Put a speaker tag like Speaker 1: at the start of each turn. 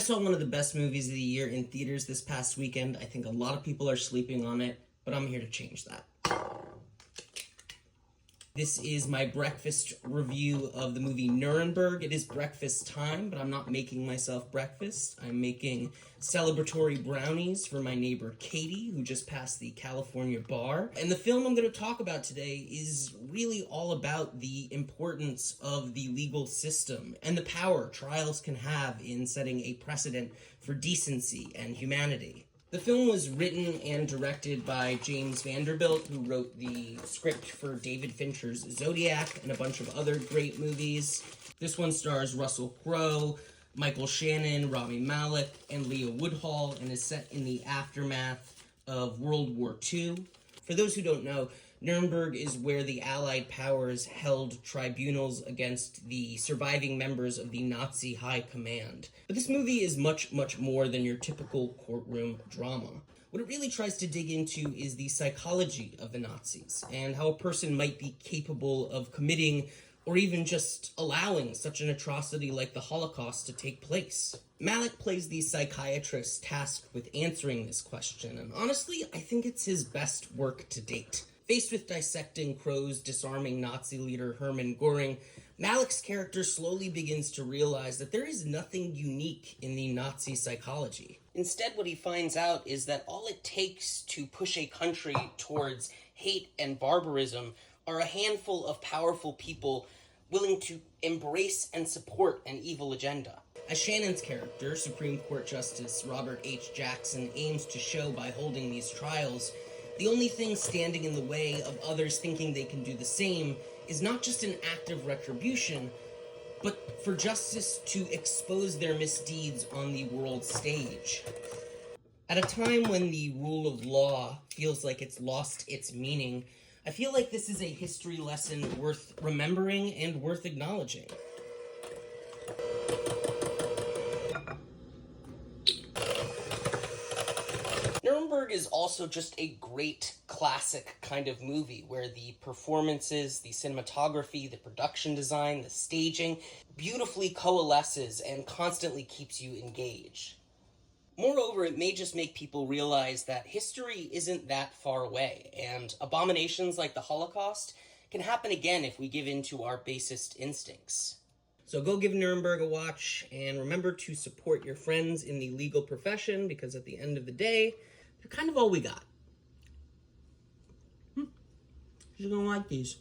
Speaker 1: I saw one of the best movies of the year in theaters this past weekend. I think a lot of people are sleeping on it, but I'm here to change that. This is my breakfast review of the movie Nuremberg. It is breakfast time, but I'm not making myself breakfast. I'm making celebratory brownies for my neighbor Katie, who just passed the California bar. And the film I'm going to talk about today is really all about the importance of the legal system and the power trials can have in setting a precedent for decency and humanity. The film was written and directed by James Vanderbilt, who wrote the script for David Fincher's Zodiac and a bunch of other great movies. This one stars Russell Crowe, Michael Shannon, Rami Malek, and Leah Woodhall, and is set in the aftermath of World War II. For those who don't know, Nuremberg is where the Allied powers held tribunals against the surviving members of the Nazi High Command. But this movie is much, much more than your typical courtroom drama. What it really tries to dig into is the psychology of the Nazis, and how a person might be capable of committing or even just allowing such an atrocity like the Holocaust to take place. Malek plays the psychiatrist tasked with answering this question, and honestly, I think it's his best work to date. Faced with dissecting Crowe's disarming Nazi leader Hermann Göring, Malek's character slowly begins to realize that there is nothing unique in the Nazi psychology. Instead, what he finds out is that all it takes to push a country towards hate and barbarism are a handful of powerful people willing to embrace and support an evil agenda. As Shannon's character, Supreme Court Justice Robert H. Jackson, aims to show by holding these trials, the only thing standing in the way of others thinking they can do the same is not just an act of retribution, but for justice to expose their misdeeds on the world stage. At a time when the rule of law feels like it's lost its meaning, I feel like this is a history lesson worth remembering and worth acknowledging. Nuremberg is also just a great classic kind of movie where the performances, the cinematography, the production design, the staging beautifully coalesces and constantly keeps you engaged. Moreover, it may just make people realize that history isn't that far away, and abominations like the Holocaust can happen again if we give in to our basest instincts. So go give Nuremberg a watch, and remember to support your friends in the legal profession, because at the end of the day, they're kind of all we got. You're gonna like these.